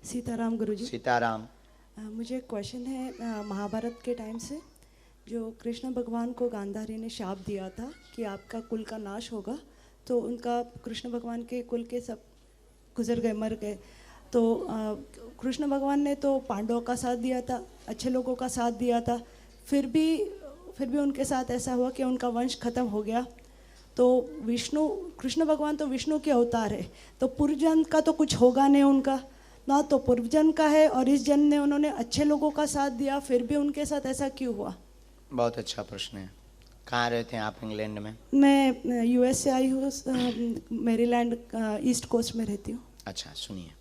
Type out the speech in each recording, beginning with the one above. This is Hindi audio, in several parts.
सीताराम गुरुजी। सीताराम। मुझे क्वेश्चन है, महाभारत के टाइम से जो कृष्ण भगवान को गांधारी ने शाप दिया था कि आपका कुल का नाश होगा, तो उनका कृष्ण भगवान के कुल के सब गुजर गए, मर गए। तो कृष्ण भगवान ने तो पांडवों का साथ दिया था, अच्छे लोगों का साथ दिया था, फिर भी उनके साथ ऐसा हुआ कि उनका वंश खत्म हो गया। तो कृष्ण भगवान तो विष्णु के अवतार है, तो पूर्वजन्म का तो कुछ होगा नहीं उनका ना, तो पूर्वजन्म का है, और इस जन्म में उन्होंने अच्छे लोगों का साथ दिया, फिर भी उनके साथ ऐसा क्यों हुआ? बहुत अच्छा प्रश्न है। कहाँ रहते हैं आप? इंग्लैंड में? मैं यूएस से आई हूँ, मैरीलैंड ईस्ट कोस्ट में रहती हूँ। अच्छा, सुनिए,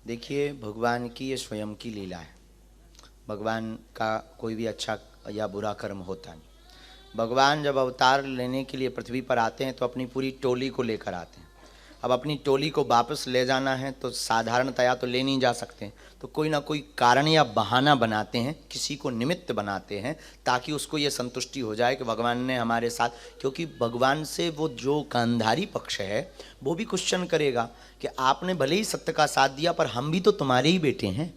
देखिए, भगवान की ये स्वयं की लीला है। भगवान का कोई भी अच्छा या बुरा कर्म होता नहीं। भगवान जब अवतार लेने के लिए पृथ्वी पर आते हैं तो अपनी पूरी टोली को लेकर आते हैं। अब अपनी टोली को वापस ले जाना है तो साधारणतया तो ले नहीं जा सकते, तो कोई ना कोई कारण या बहाना बनाते हैं, किसी को निमित्त बनाते हैं, ताकि उसको ये संतुष्टि हो जाए कि भगवान ने हमारे साथ। क्योंकि भगवान से वो जो गांधारी पक्ष है वो भी क्वेश्चन करेगा कि आपने भले ही सत्य का साथ दिया, पर हम भी तो तुम्हारे ही बेटे हैं,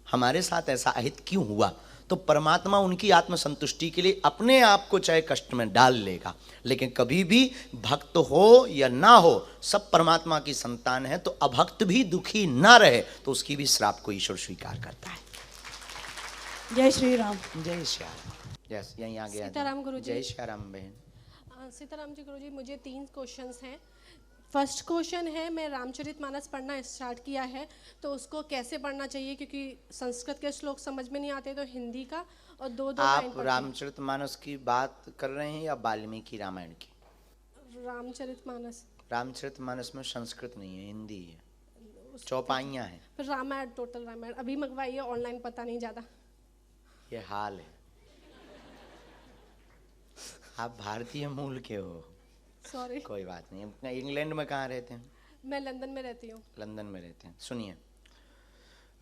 हमारे साथ ऐसा अहित क्यों हुआ? तो परमात्मा उनकी आत्मसंतुष्टि के लिए अपने आप को चाहे कष्ट में डाल लेगा, लेकिन कभी भी भक्त हो या ना हो, सब परमात्मा की संतान है, तो अभक्त भी दुखी ना रहे तो उसकी भी श्राप को ईश्वर स्वीकार करता है। जय श्री राम। जय श्री राम। यस, यहीं आ गया। सीताराम गुरुजी। जय श्री राम बहन। सीताराम जी गुरुजी, मुझे 3 क्वेश्चंस हैं। फर्स्ट क्वेश्चन है, मैं रामचरितमानस पढ़ना स्टार्ट किया है, तो उसको कैसे पढ़ना चाहिए? क्योंकि संस्कृत के श्लोक समझ में नहीं आते, तो हिंदी का और दो लाइन आप रामचरितमानस की बात कर रहे हैं या वाल्मीकि रामायण की? रामचरितमानस। रामचरितमानस में संस्कृत नहीं है, हिंदी है, चौपाइयाँ हैं। फिर रामायण, टोटल रामायण अभी मंगवाइए, ऑनलाइन पता नहीं ज़्यादा। ये हाल है। आप भारतीय मूल के हो? सॉरी। कोई बात नहीं। इंग्लैंड में कहाँ रहते हैं? मैं लंदन में रहती हूँ। लंदन में रहते हैं। सुनिए,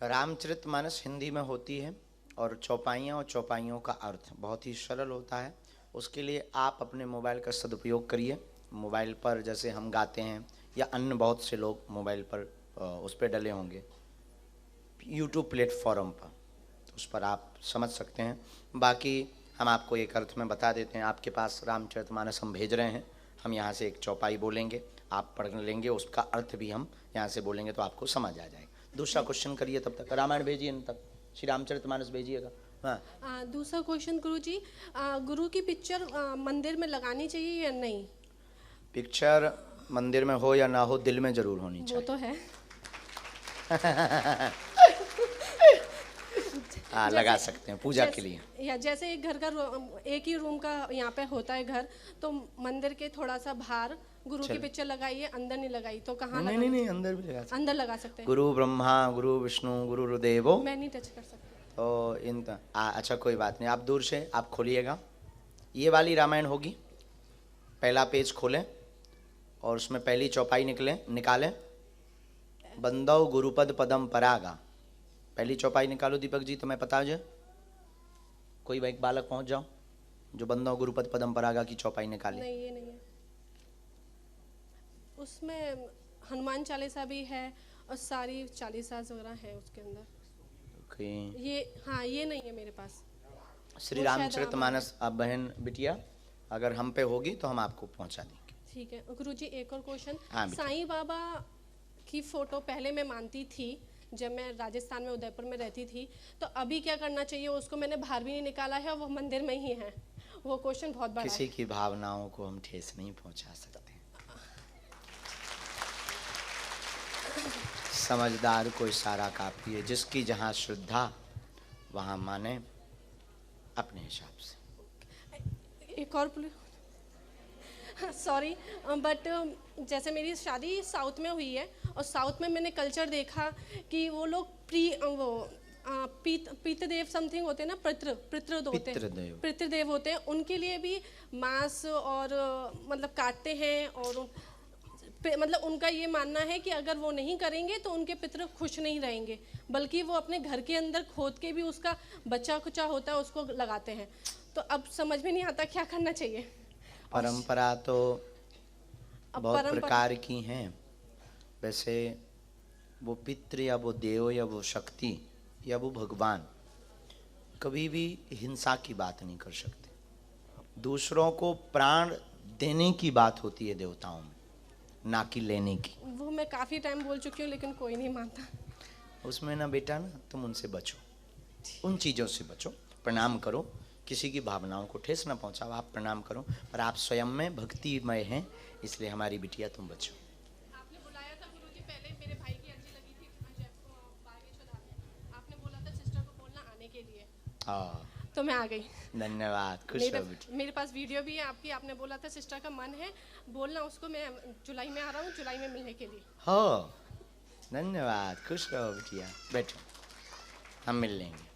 रामचरितमानस हिंदी में होती है, और चौपाइयाँ और चौपाइयों का अर्थ बहुत ही सरल होता है। उसके लिए आप अपने मोबाइल का सदुपयोग करिए। मोबाइल पर जैसे हम गाते हैं, या अन्य बहुत से लोग मोबाइल पर उस पर डले होंगे, यूट्यूब प्लेटफॉर्म पर, तो उस पर आप समझ सकते हैं। बाकी हम आपको एक अर्थ में बता देते हैं। आपके पास रामचरितमानस हम भेज रहे हैं, हम यहाँ से एक चौपाई बोलेंगे, आप पढ़ लेंगे, उसका अर्थ भी हम यहाँ से बोलेंगे, तो आपको समझ आ जाएगा। दूसरा क्वेश्चन करिए, तब तक रामायण भेजिए, न तक श्री रामचरितमानस भेजिएगा। हाँ। दूसरा क्वेश्चन गुरुजी, गुरु की पिक्चर मंदिर में लगानी चाहिए या नहीं? पिक्चर मंदिर में हो या ना हो, दिल में जरूर होनी चाहिए। वो तो है। लगा सकते हैं पूजा के लिए। या जैसे एक घर का एक ही रूम का यहाँ पे होता है घर, तो मंदिर के थोड़ा सा बाहर गुरु की पिक्चर लगाइए, अंदर नहीं लगाई तो कहाँ? नहीं, अंदर भी लगा सकते। अंदर लगा सकते हैं। गुरु ब्रह्मा गुरु विष्णु गुरु देवो। मैं नहीं टच कर सकती। तो अच्छा, कोई बात नहीं, आप दूर से आप खोलिएगा। ये वाली रामायण होगी, पहला पेज खोलें और उसमें पहली चौपाई निकालें। बंदौ गुरुपद पदम परागा, पहली चौपाई निकालो दीपक जी, तो मैं पता जाए, कोई एक बालक पहुंच जाओ जो बंदौ गुरुपद पदम परागा की चौपाई निकाले। नहीं, ये नहीं है, उसमें हनुमान चालीसा भी है और सारी चालीसा वगैरह है उसके अंदर। ये हाँ, ये नहीं है मेरे पास। श्री रामचरितमानस। अब बहन बिटिया, अगर हम पे होगी तो हम आपको पहुंचा देंगे। ठीक है गुरुजी। एक और क्वेश्चन, हाँ, साईं बाबा की फोटो पहले मैं मानती थी जब मैं राजस्थान में उदयपुर में रहती थी, तो अभी क्या करना चाहिए? उसको मैंने बाहर भी नहीं निकाला है और वो मंदिर में ही है। वो क्वेश्चन बहुत बड़ा है। किसी की भावनाओं को हम ठेस नहीं पहुंचा सकते। समझदार को इशारा काफी है, जिसकी जहाँ श्रद्धा वहाँ माने अपने हिसाब से। एक और सॉरी, बट जैसे मेरी शादी साउथ में हुई है, और साउथ में मैंने कल्चर देखा कि वो लोग पितृदेव समथिंग होते हैं ना, पितृदेव होते हैं, उनके लिए भी मांस और मतलब काटते हैं, और मतलब उनका ये मानना है कि अगर वो नहीं करेंगे तो उनके पितृ खुश नहीं रहेंगे, बल्कि वो अपने घर के अंदर खोद के भी उसका बच्चा कुचा होता है उसको लगाते हैं। तो अब समझ में नहीं आता क्या करना चाहिए। परंपरा तो बहुत प्रकार की हैं। वैसे वो पितृ या वो देव या वो शक्ति या वो भगवान कभी भी हिंसा की बात नहीं कर सकते। दूसरों को प्राण देने की बात होती है देवताओं में, ना कि लेने की। वो मैं काफ़ी टाइम बोल चुकी हूँ लेकिन कोई नहीं मानता। उसमें ना बेटा ना तुम उनसे बचो, उन चीज़ों से बचो। प्रणाम करो, किसी की भावनाओं को ठेस ना पहुंचाओ। आप प्रणाम करो, पर आप स्वयं में भक्तिमय हैं, इसलिए हमारी बिटिया तुम बचो। आपने बुलाया था गुरुजी, पहले मेरे भाई की अर्जी लगी थी अजय को बागेश्वर में। आपने बोला था सिस्टर को बोलना आने के लिए, तो मैं आ गई। धन्यवाद, खुश रहो बेटी। मेरे पास वीडियो भी है आपकी। आपने बोला था सिस्टर का मन है बोलना उसको, मैं जुलाई में आ रहा हूँ, जुलाई में मिलने के लिए। हो, धन्यवाद, खुश रहो बिटिया। बैठो, हम मिल लेंगे।